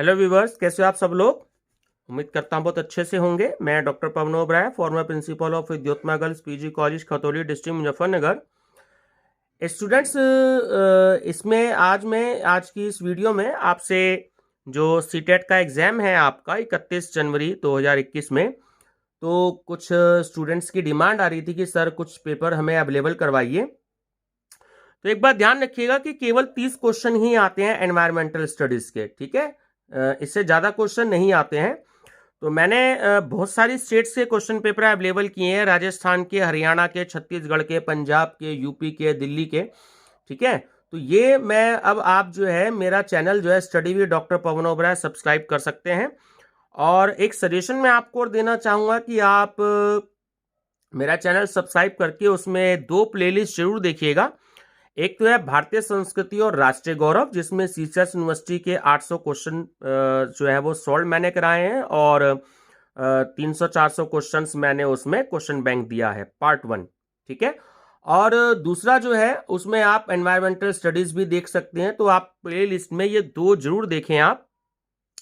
Hello viewers, कैसे हो आप सब लोग। उम्मीद करता हूँ बहुत अच्छे से होंगे। मैं doctor Pawan Oberoi, former principal of Vidyotma girls PG college Khatauli district Muzaffarnagar. Students, इसमें आज की इस वीडियो में आपसे जो सीटेट का एग्ज़ाम है आपका 31 जनवरी 2021 में, तो कुछ स्टूडेंट्स की डिमांड आ रही थी कि सर कुछ पेपर हमें अवेलेबल करवाइए। तो एक बात ध्यान रखिएगा कि केवल 30 क्वेश्चन ही आते हैं एनवायरमेंटल स्टडीज के, ठीक है। इससे ज़्यादा क्वेश्चन नहीं आते हैं। तो मैंने बहुत सारी स्टेट्स के क्वेश्चन पेपर अवेलेबल किए हैं, राजस्थान के, हरियाणा के, छत्तीसगढ़ के, पंजाब के, यूपी के, दिल्ली के, ठीक है। तो ये मैं अब आप जो है मेरा चैनल जो है study with doctor Pawan Oberoi subscribe कर सकते हैं। और एक सजेशन मैं आपको और देना चाहूँगा कि आप मेरा चैनल सब्सक्राइब करके उसमें 2 प्लेलिस्ट जरूर देखिएगा। एक तो है भारतीय संस्कृति और राष्ट्रीय गौरव, जिसमें सीसर्स यूनिवर्सिटी के 800 क्वेश्चन जो है वो सॉल्व मैंने कराए हैं, और 300-400 क्वेश्चंस मैंने उसमें क्वेश्चन बैंक दिया है, पार्ट 1, ठीक है। और दूसरा जो है उसमें आप एनवायरमेंटल स्टडीज भी देख सकते हैं। तो आप प्ले लिस्ट में ये 2 जरूर देखें आप।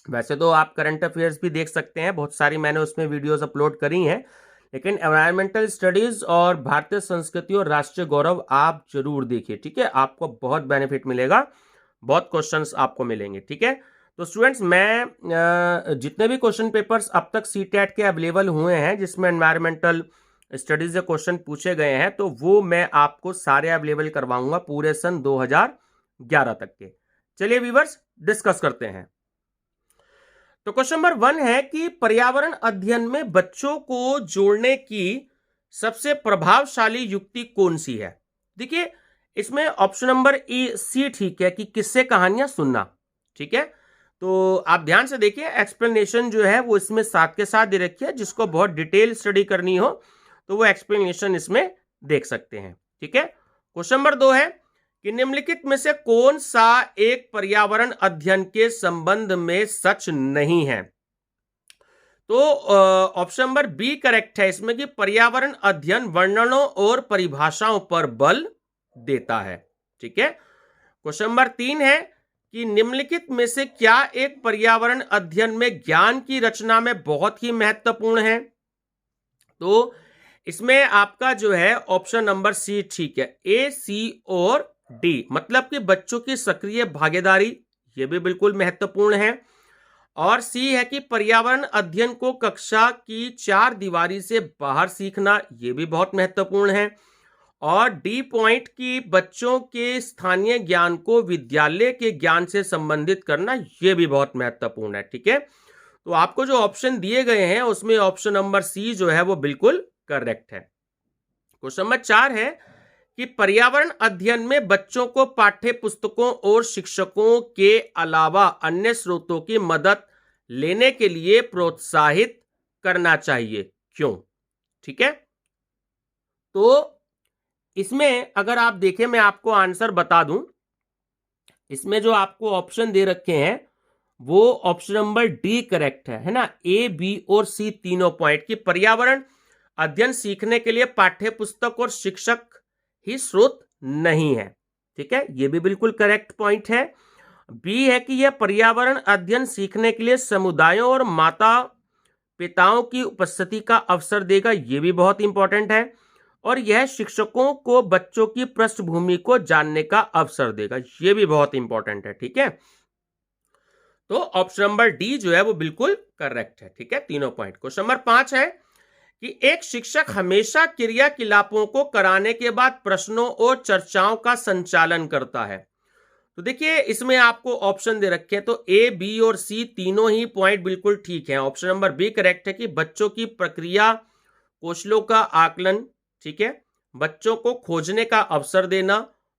वैसे तो आप करंट अफेयर्स भी देख सकते हैं, बहुत सारी मैंने उसमें वीडियोस अपलोड करी हैं, लेकिन एनवायरमेंटल स्टडीज और भारतीय संस्कृति और राष्ट्रीय गौरव आप जरूर देखिए, ठीक है। आपको बहुत बेनिफिट मिलेगा, बहुत क्वेश्चंस आपको मिलेंगे, ठीक है। तो स्टूडेंट्स, मैं जितने भी क्वेश्चन पेपर्स अब तक सीटेट के अवेलेबल हुए हैं जिसमें एनवायरमेंटल स्टडीज से क्वेश्चन पूछे गए हैं, तो वो मैं आपको सारे अवेलेबल करवाऊंगा पूरे सन 2011 तक के। चलिए व्यूअर्स, डिस्कस करते हैं। तो क्वेश्चन नंबर 1 है कि पर्यावरण अध्ययन में बच्चों को जोड़ने की सबसे प्रभावशाली युक्ति कौन सी है। देखिए, इसमें ऑप्शन नंबर सी ठीक है कि किस्से कहानियां सुनना, ठीक है। तो आप ध्यान से देखिए, एक्सप्लेनेशन जो है वो इसमें साथ के साथ दे रखी है। जिसको बहुत डिटेल स्टडी करनी हो तो वो एक्सप्लेनेशन इसमें देख सकते हैं, ठीक है। क्वेश्चन नंबर 2 है कि निम्नलिखित में से कौन सा एक पर्यावरण अध्ययन के संबंध में सच नहीं है। तो ऑप्शन नंबर बी करेक्ट है इसमें कि पर्यावरण अध्ययन वर्णनों और परिभाषाओं पर बल देता है, ठीक है। क्वेश्चन नंबर 3 है कि निम्नलिखित में से क्या एक पर्यावरण अध्ययन में ज्ञान की रचना में बहुत ही महत्वपूर्ण है। तो इसमें आपका जो है ऑप्शन नंबर सी ठीक है, ए, सी और डी, मतलब कि बच्चों की सक्रिय भागीदारी, ये भी बिल्कुल महत्वपूर्ण है। और सी है कि पर्यावरण अध्ययन को कक्षा की 4 दीवारी से बाहर सीखना, ये भी बहुत महत्वपूर्ण है। और डी पॉइंट की बच्चों के स्थानीय ज्ञान को विद्यालय के ज्ञान से संबंधित करना, ये भी बहुत महत्वपूर्ण है, ठीक है। तो आपको जो ऑप्शन दिए गए हैं उसमें ऑप्शन नंबर सी जो है वो बिल्कुल करेक्ट है। क्वेश्चन नंबर 4 है कि पर्यावरण अध्ययन में बच्चों को पाठ्य पुस्तकों और शिक्षकों के अलावा अन्य स्रोतों की मदद लेने के लिए प्रोत्साहित करना चाहिए, क्यों, ठीक है। तो इसमें अगर आप देखें, मैं आपको आंसर बता दूं। इसमें जो आपको ऑप्शन दे रखे हैं वो ऑप्शन नंबर डी करेक्ट है ना। ए, बी और सी तीनों पॉइंट की पर्यावरण अध्ययन सीखने के लिए पाठ्य पुस्तक और शिक्षक ही स्रोत नहीं है, ठीक है। ये भी बिल्कुल करेक्ट पॉइंट है। बी है कि यह पर्यावरण अध्ययन सीखने के लिए समुदायों और माता पिताओं की उपस्थिति का अवसर देगा, ये भी बहुत इंपॉर्टेंट है। और यह शिक्षकों को बच्चों की पृष्ठभूमि को जानने का अवसर देगा, ये भी बहुत इंपॉर्टेंट है, ठीक है। तो ऑप्शन नंबर डी जो है वो बिल्कुल करेक्ट है, ठीक है, तीनों पॉइंट। क्वेश्चन नंबर 5 है कि एक शिक्षक हमेशा क्रियाकलापों को कराने के बाद प्रश्नों और चर्चाओं का संचालन करता है। तो देखिए, इसमें आपको ऑप्शन दे रखे हैं, तो ए, बी और सी तीनों ही पॉइंट बिल्कुल ठीक है। ऑप्शन नंबर बी करेक्ट है कि बच्चों की प्रक्रिया कौशलों का आकलन, ठीक है, बच्चों को खोजने का अवसर देना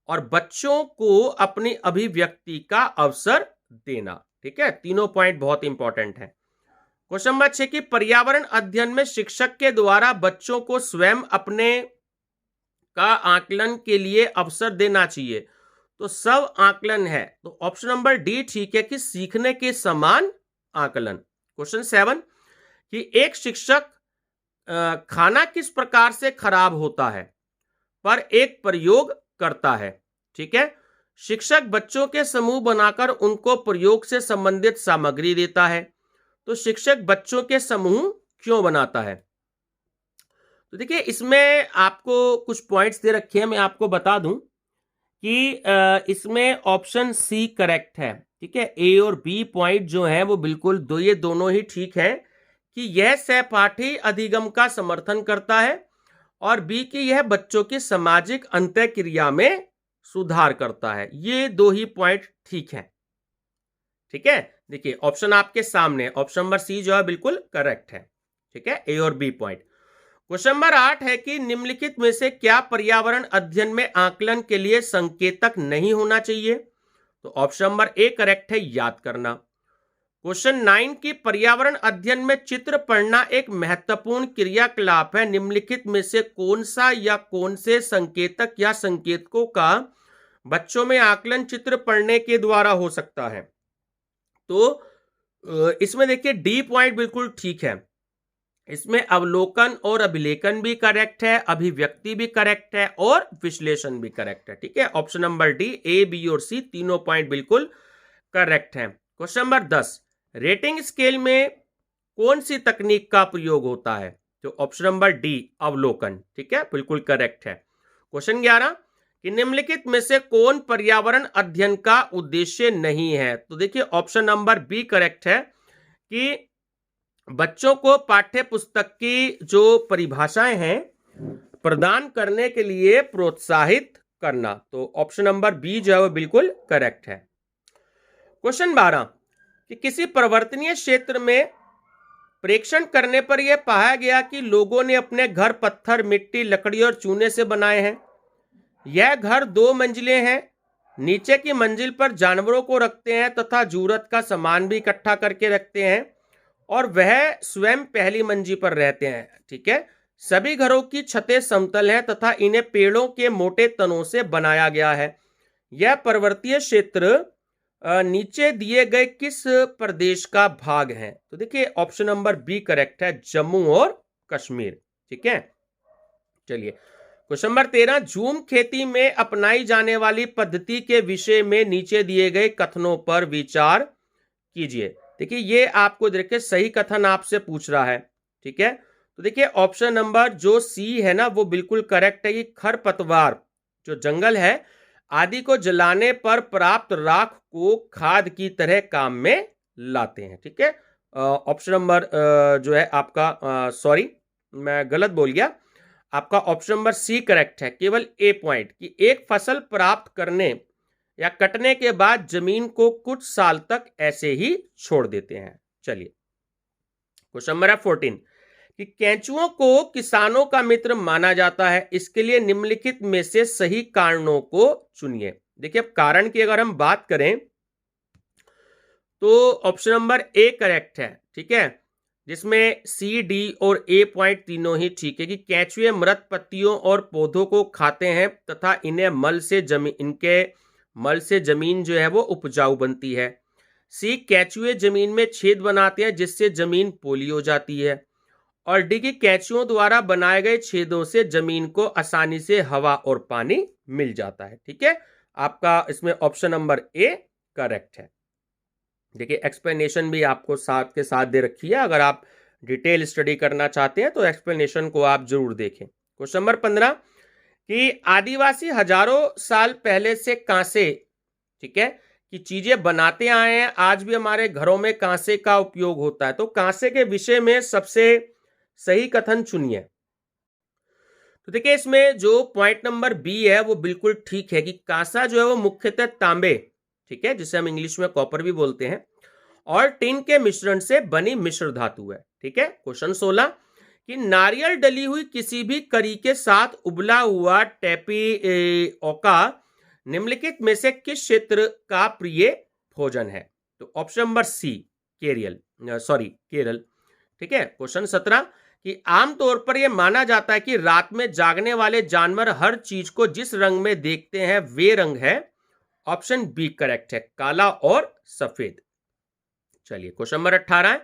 और बच्चों को अपनी अभिव्यक्ति का अवसर देना, ठीक है, तीनों पॉइंट बहुत इंपॉर्टेंट है। क्वेश्चन नंबर 6 कि पर्यावरण अध्ययन में शिक्षक के द्वारा बच्चों को स्वयं अपने का आकलन के लिए अवसर देना चाहिए। तो सब आकलन है, तो ऑप्शन नंबर डी ठीक है कि सीखने के समान आकलन। क्वेश्चन 7 कि एक शिक्षक खाना किस प्रकार से खराब होता है पर एक प्रयोग करता है, ठीक है। शिक्षक बच्चों के समूह बनाकर उनको प्रयोग से संबंधित सामग्री देता है। तो शिक्षक बच्चों के समूह क्यों बनाता है? तो देखिए इसमें आपको कुछ पॉइंट्स दे रखे हैं, मैं आपको बता दूं कि इसमें ऑप्शन सी करेक्ट है। ठीक है, ए और बी पॉइंट जो है वो बिल्कुल ये दोनों ही ठीक है कि यह सहपाठी अधिगम का समर्थन करता है और बी की यह बच्चों की सामाजिक अंतःक्रिया में सुधार करता है। ये दो ही पॉइंट ठीक है। ठीक है, देखिए ऑप्शन आपके सामने, ऑप्शन नंबर सी जो है बिल्कुल करेक्ट है। ठीक है, ए और बी पॉइंट। क्वेश्चन नंबर 8 है कि निम्नलिखित में से क्या पर्यावरण अध्ययन में आकलन के लिए संकेतक नहीं होना चाहिए? तो ऑप्शन नंबर ए करेक्ट है, याद करना। क्वेश्चन 9 की पर्यावरण अध्ययन में चित्र पढ़ना एक महत्वपूर्ण क्रियाकलाप है, निम्नलिखित में से कौन सा या कौन से संकेतक या संकेतकों का बच्चों में आकलन चित्र पढ़ने के द्वारा हो सकता है? तो इसमें देखिए डी पॉइंट बिल्कुल ठीक है। इसमें अवलोकन और अभिलेखन भी करेक्ट है, अभिव्यक्ति भी करेक्ट है और विश्लेषण भी करेक्ट है। ठीक है, ऑप्शन नंबर डी, ए, बी और सी तीनों पॉइंट बिल्कुल करेक्ट है। क्वेश्चन नंबर 10, रेटिंग स्केल में कौन सी तकनीक का प्रयोग होता है? तो ऑप्शन नंबर डी, अवलोकन। ठीक है, बिल्कुल करेक्ट है। क्वेश्चन 11 कि निम्नलिखित में से कौन पर्यावरण अध्ययन का उद्देश्य नहीं है? तो देखिए ऑप्शन नंबर बी करेक्ट है कि बच्चों को पाठ्य पुस्तक की जो परिभाषाएं हैं प्रदान करने के लिए प्रोत्साहित करना। तो ऑप्शन नंबर बी जो है वो बिल्कुल करेक्ट है। क्वेश्चन 12 कि किसी परिवर्तनीय क्षेत्र में प्रेक्षण करने पर यह पाया गया कि लोगों ने अपने घर पत्थर, मिट्टी, लकड़ी और चूने से बनाए हैं। यह घर 2 मंजिलें हैं। नीचे की मंजिल पर जानवरों को रखते हैं तथा जरूरत का सामान भी इकट्ठा करके रखते हैं और वह स्वयं पहली मंजिल पर रहते हैं। ठीक है, सभी घरों की छतें समतल हैं तथा इन्हें पेड़ों के मोटे तनों से बनाया गया है। यह पर्वतीय क्षेत्र नीचे दिए गए किस प्रदेश का भाग है? तो देखिए ऑप्शन नंबर बी करेक्ट है, जम्मू और कश्मीर। ठीक है, चलिए क्वेश्चन नंबर 13, झूम खेती में अपनाई जाने वाली पद्धति के विषय में नीचे दिए गए कथनों पर विचार कीजिए। देखिए ये आपको देखिए सही कथन आपसे पूछ रहा है। ठीक है, तो देखिए ऑप्शन नंबर जो सी है ना वो बिल्कुल करेक्ट है कि खरपतवार जो जंगल है आदि को जलाने पर प्राप्त राख को खाद की तरह काम में लाते हैं। ठीक है, ऑप्शन नंबर जो है आपका सॉरी मैं गलत बोल गया, आपका ऑप्शन नंबर सी करेक्ट है, केवल ए पॉइंट कि एक फसल प्राप्त करने या कटने के बाद जमीन को कुछ साल तक ऐसे ही छोड़ देते हैं। चलिए क्वेश्चन नंबर 14 कि केंचुओं को किसानों का मित्र माना जाता है, इसके लिए निम्नलिखित में से सही कारणों को चुनिए। देखिए अब कारण की अगर हम बात करें तो ऑप्शन नंबर ए करेक्ट है। ठीक है, जिसमें सी, डी और ए पॉइंट तीनों ही ठीक है कि केंचुए मृत पत्तियों और पौधों को खाते हैं तथा इनके मल से जमीन जो है वो उपजाऊ बनती है। सी, केंचुए जमीन में छेद बनाते हैं जिससे जमीन पोली हो जाती है। और डी की केंचुओं द्वारा बनाए गए छेदों से जमीन को आसानी से हवा और पानी मिल जाता है। ठीक है, आपका इसमें ऑप्शन नंबर ए करेक्ट है। देखिए एक्सप्लेनेशन भी आपको साथ के साथ दे रखी है, अगर आप डिटेल स्टडी करना चाहते हैं तो एक्सप्लेनेशन को आप जरूर देखें। क्वेश्चन नंबर 15 कि आदिवासी हजारों साल पहले से कांसे, ठीक है, कि चीजें बनाते आए हैं, आज भी हमारे घरों में कांसे का उपयोग होता है। तो कांसे के विषय में सबसे सही कथन चुनिए। तो देखिए इसमें जो पॉइंट नंबर बी है वो बिल्कुल ठीक है कि कांसा जो है वो मुख्यतः तांबे, ठीक है, जिसे हम इंग्लिश में कॉपर भी बोलते हैं, और टिन के मिश्रण से बनी मिश्र धातु है। ठीक है, क्वेश्चन 16 कि नारियल डली हुई किसी भी करी के साथ उबला हुआ टेपिओका निम्नलिखित में से किस क्षेत्र का प्रिय भोजन है? तो ऑप्शन नंबर सी, केरल। ठीक है, क्वेश्चन 17 कि आमतौर पर यह माना जाता है कि रात में जागने वाले जानवर हर चीज को जिस रंग में देखते हैं वे रंग है। ऑप्शन बी करेक्ट है, काला और सफेद। चलिए क्वेश्चन नंबर 18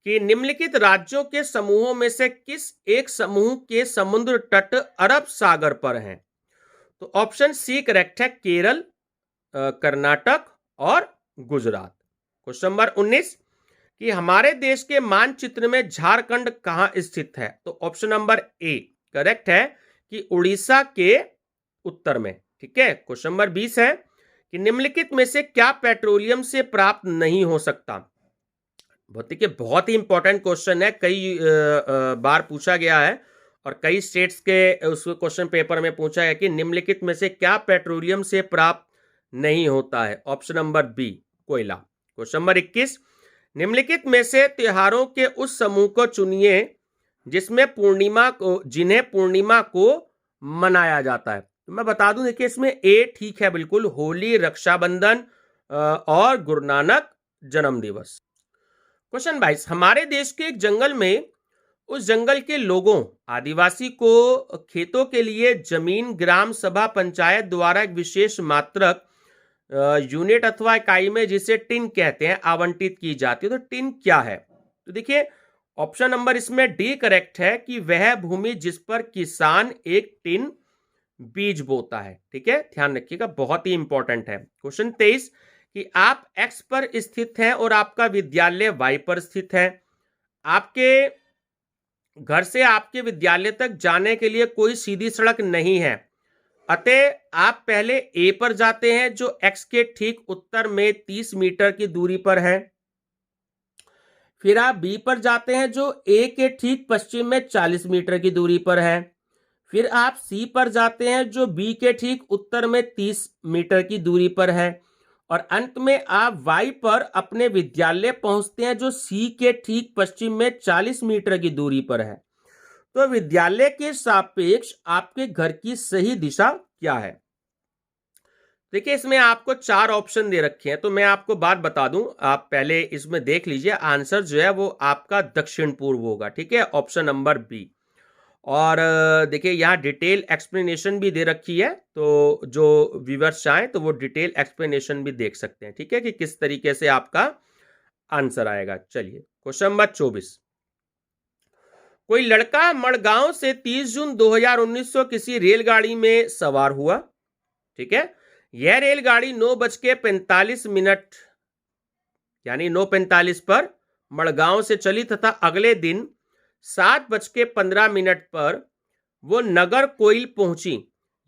कि निम्नलिखित राज्यों के समूहों में से किस एक समूह के समुद्र तट अरब सागर पर हैं? तो ऑप्शन सी करेक्ट है, केरल, कर्नाटक और गुजरात। क्वेश्चन नंबर 19 कि हमारे देश के मानचित्र में झारखंड कहां स्थित है? तो ऑप्शन नंबर ए करेक्ट है कि उड़ीसा के उत्तर में। ठीक है। क्वेश्चन नंबर 20 है कि निम्नलिखित में से क्या पेट्रोलियम से प्राप्त नहीं हो सकता? बहुत ही इंपॉर्टेंट क्वेश्चन है, कई बार पूछा गया है और कई स्टेट्स के उस क्वेश्चन पेपर में पूछा है कि निम्नलिखित में से क्या पेट्रोलियम से प्राप्त नहीं होता है? ऑप्शन नंबर बी कोयला। क्वेश्चन नंबर 21 निम्नलिखित में से त्योहारों के उस समूह को चुनिए जिन्हें पूर्णिमा को मनाया जाता है। तो मैं बता दूं, देखिए इसमें ए ठीक है बिल्कुल, होली, रक्षाबंधन और गुरु नानक जन्म दिवस। क्वेश्चन 22 हमारे देश के एक जंगल में उस जंगल के लोगों आदिवासी को खेतों के लिए जमीन ग्राम सभा पंचायत द्वारा एक विशेष मात्रक यूनिट अथवा इकाई में, जिसे टिन कहते हैं, आवंटित की जाती है। तो टिन क्या है? तो देखिए ऑप्शन नंबर इसमें डी करेक्ट है कि वह भूमि जिस पर किसान एक टिन बीज बोता है। ठीक है, ध्यान रखिएगा, बहुत ही इंपॉर्टेंट है। क्वेश्चन 23 कि आप एक्स पर स्थित हैं और आपका विद्यालय वाई पर स्थित है। आपके घर से आपके विद्यालय तक जाने के लिए कोई सीधी सड़क नहीं है, अतः आप पहले ए पर जाते हैं जो एक्स के ठीक उत्तर में 30 मीटर की दूरी पर है। फिर आप बी पर जाते हैं जो ए के ठीक पश्चिम में 40 मीटर की दूरी पर है। फिर आप सी पर जाते हैं जो बी के ठीक उत्तर में 30 मीटर की दूरी पर है। और अंत में आप वाई पर अपने विद्यालय पहुंचते हैं जो सी के ठीक पश्चिम में 40 मीटर की दूरी पर है। तो विद्यालय के सापेक्ष आपके घर की सही दिशा क्या है? देखिए इसमें आपको 4 ऑप्शन दे रखे हैं, तो मैं आपको बात बता दूं, आप पहले इसमें देख लीजिए। आंसर जो है वो आपका दक्षिण पूर्व होगा। ठीक है, ऑप्शन नंबर बी। और देखिए यहाँ डिटेल एक्सप्लेनेशन भी दे रखी है, तो जो व्यूअर्स चाहें तो वो डिटेल एक्सप्लेनेशन भी देख सकते हैं। ठीक है, कि किस तरीके से आपका आंसर आएगा। चलिए क्वेश्चन नंबर 24 कोई लड़का मड़गांव से 30 जून 2019 को किसी रेलगाड़ी में सवार हुआ। ठीक है, यह रेलगाड़ी 9:45 यानी 9:45 पर मड़गांव से चली तथा अगले दिन 7:15 पर वो नगर कोइल पहुंची।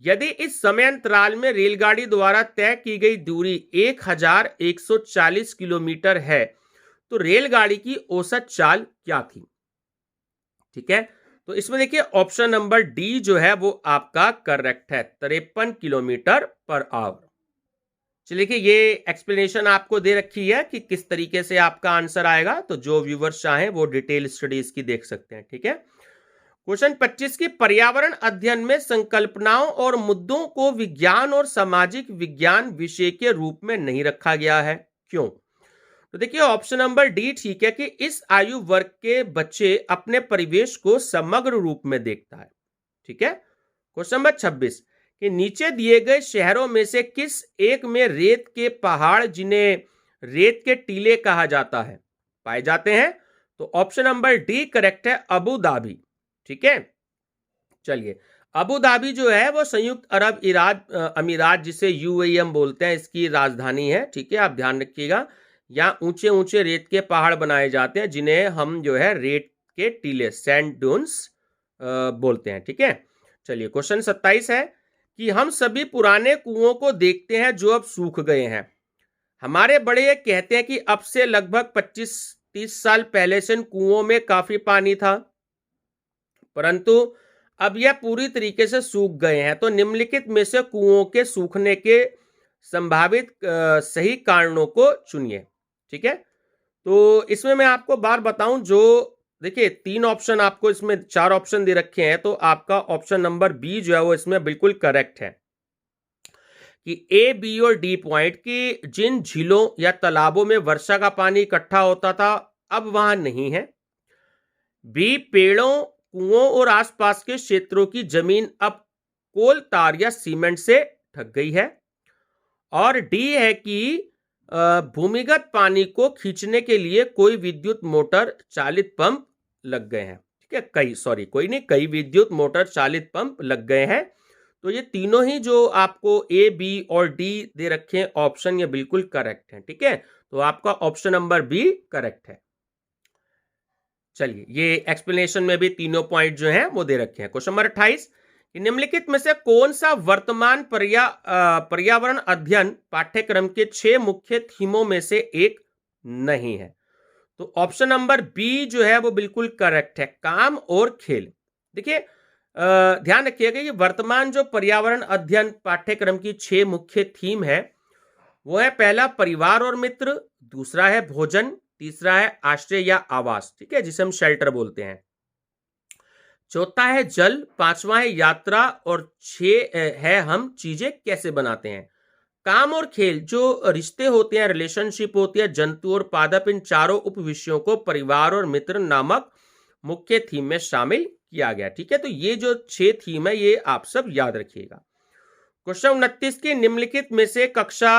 यदि इस समय अंतराल में रेलगाड़ी द्वारा तय की गई दूरी 1140 किलोमीटर है तो रेलगाड़ी की औसत चाल क्या थी? ठीक है, तो इसमें देखिए ऑप्शन नंबर डी जो है वो आपका करेक्ट है, 53 किलोमीटर पर आवर। चलिए कि ये एक्सप्लेनेशन आपको दे रखी है कि किस तरीके से आपका आंसर आएगा, तो जो व्यूवर्स चाहें वो डिटेल स्टडीज की देख सकते हैं। ठीक है, क्वेश्चन 25 की पर्यावरण अध्ययन में संकल्पनाओं और मुद्दों को विज्ञान और सामाजिक विज्ञान विषय के रूप में नहीं रखा गया है, क्यों? तो देखिए ऑप्शन नंबर डी ठीक है कि इस आयु वर्ग के बच्चे अपने परिवेश को समग्र रूप में देखता है। ठीक है, क्वेश्चन नंबर 26 कि नीचे दिए गए शहरों में से किस एक में रेत के पहाड़ जिन्हें रेत के टीले कहा जाता है पाए जाते हैं? तो ऑप्शन नंबर डी करेक्ट है, अबू धाबी। ठीक है, चलिए अबू धाबी जो है वो संयुक्त अरब अमीरात जिसे यूएई बोलते हैं, इसकी राजधानी है। ठीक है, आप ध्यान रखिएगा, यहाँ ऊंचे ऊंचे रेत के पहाड़ बनाए जाते हैं जिन्हें हम जो है रेत के टीले सैंड ड्यून्स बोलते हैं। ठीक है, चलिए क्वेश्चन 27 है कि हम सभी पुराने कुओं को देखते हैं जो अब सूख गए हैं। हमारे बड़े ये कहते हैं कि अब से लगभग 25-30 साल पहले से इन कुओं में काफी पानी था, परंतु अब यह पूरी तरीके से सूख गए हैं। तो निम्नलिखित में से कुओं के सूखने के संभावित सही कारणों को चुनिए। ठीक है, तो इसमें मैं आपको बार बताऊं, जो देखिए 3 ऑप्शन आपको इसमें 4 ऑप्शन दे रखे हैं, तो आपका ऑप्शन नंबर बी जो है वो इसमें बिल्कुल करेक्ट है कि ए, बी और डी पॉइंट की जिन झीलों या तालाबों में वर्षा का पानी इकट्ठा होता था अब वहां नहीं है। बी, पेड़ों, कुओं और आसपास के क्षेत्रों की जमीन अब कोल, तार या सीमेंट से ढक गई है। और डी है कि भूमिगत पानी को खींचने के लिए कोई विद्युत मोटर चालित पंप लग गए हैं। ठीक है, कई विद्युत मोटर चालित पंप लग गए हैं। तो ये तीनों ही जो आपको ए, बी और डी दे रखे हैं ऑप्शन, ये बिल्कुल करेक्ट है। ठीक है, तो आपका ऑप्शन नंबर बी करेक्ट है। चलिए, ये एक्सप्लेनेशन में भी तीनों पॉइंट जो हैं वो दे रखे हैं। क्वेश्चन नंबर 28, निम्नलिखित में से कौन सा वर्तमान पर्यावरण अध्ययन पाठ्यक्रम के 6 मुख्य थीमों में से एक नहीं है? तो ऑप्शन नंबर बी जो है वो बिल्कुल करेक्ट है, काम और खेल। देखिए, ध्यान रखिएगा, ये वर्तमान जो पर्यावरण अध्ययन पाठ्यक्रम की 6 मुख्य थीम है वो है, पहला परिवार और मित्र, दूसरा है भोजन, तीसरा है आश्रय या आवास, ठीक है, जिसे हम शेल्टर बोलते हैं, चौथा है जल, पांचवा है यात्रा और 6 है हम चीजें कैसे बनाते हैं। काम और खेल जो रिश्ते होते हैं, रिलेशनशिप होती है, जंतु और पादप, इन चारों उप विषयों को परिवार और मित्र नामक मुख्य थीम में शामिल किया गया। ठीक है, तो ये जो 6 थीम है ये आप सब याद रखिएगा। क्वेश्चन 29 की निम्नलिखित में से कक्षा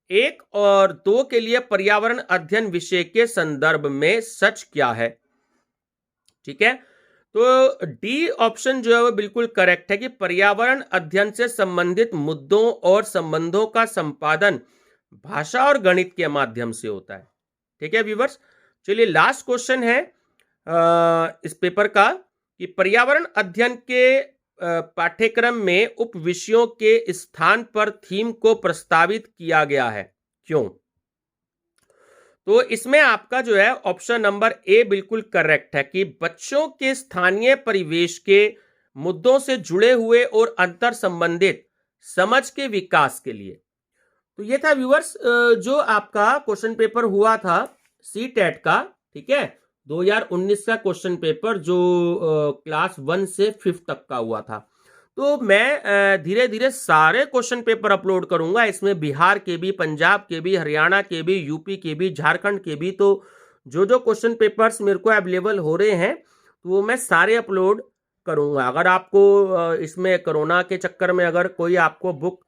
1 और 2 के लिए पर्यावरण अध्ययन विषय के संदर्भ में सच क्या है? ठीक है, तो डी ऑप्शन जो है वो बिल्कुल करेक्ट है कि पर्यावरण अध्ययन से संबंधित मुद्दों और संबंधों का संपादन भाषा और गणित के माध्यम से होता है। ठीक है व्यूअर्स, चलिए लास्ट क्वेश्चन है इस पेपर का कि पर्यावरण अध्ययन के पाठ्यक्रम में उप विषयों के स्थान पर थीम को प्रस्तावित किया गया है, क्यों? तो इसमें आपका जो है ऑप्शन नंबर ए बिल्कुल करेक्ट है कि बच्चों के स्थानीय परिवेश के मुद्दों से जुड़े हुए और अंतर संबंधित समझ के विकास के लिए। तो ये था व्यूअर्स जो आपका क्वेश्चन पेपर हुआ था सी टेट का। ठीक है, 2019 का क्वेश्चन पेपर जो क्लास 1 से 5 तक का हुआ था। तो मैं धीरे धीरे सारे क्वेश्चन पेपर अपलोड करूंगा, इसमें बिहार के भी, पंजाब के भी, हरियाणा के भी, यूपी के भी, झारखंड के भी। तो जो जो क्वेश्चन पेपर्स मेरे को अवेलेबल हो रहे हैं तो वो मैं सारे अपलोड करूंगा। अगर आपको इसमें कोरोना के चक्कर में अगर कोई आपको बुक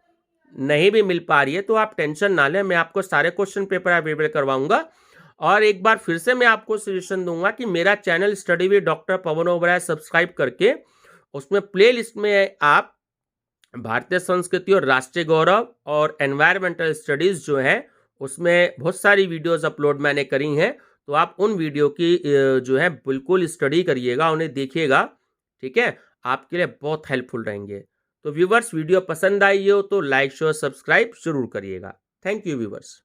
नहीं भी मिल पा रही है तो आप टेंशन ना लें, मैं आपको सारे क्वेश्चन पेपर अवेलेबल करवाऊंगा। और एक बार फिर से मैं आपको सजेशन दूंगा कि मेरा channel study with doctor Pawan Oberoi subscribe करके उसमें प्ले लिस्ट में आप भारतीय संस्कृति और राष्ट्रीय गौरव और एनवायरमेंटल स्टडीज जो है उसमें बहुत सारी वीडियोस अपलोड मैंने करी हैं। तो आप उन वीडियो की जो है बिल्कुल स्टडी करिएगा, उन्हें देखिएगा। ठीक है, आपके लिए बहुत हेल्पफुल रहेंगे। तो व्यूवर्स, वीडियो पसंद आई हो तो लाइक शेयर सब्सक्राइब जरूर करिएगा। Thank you viewers.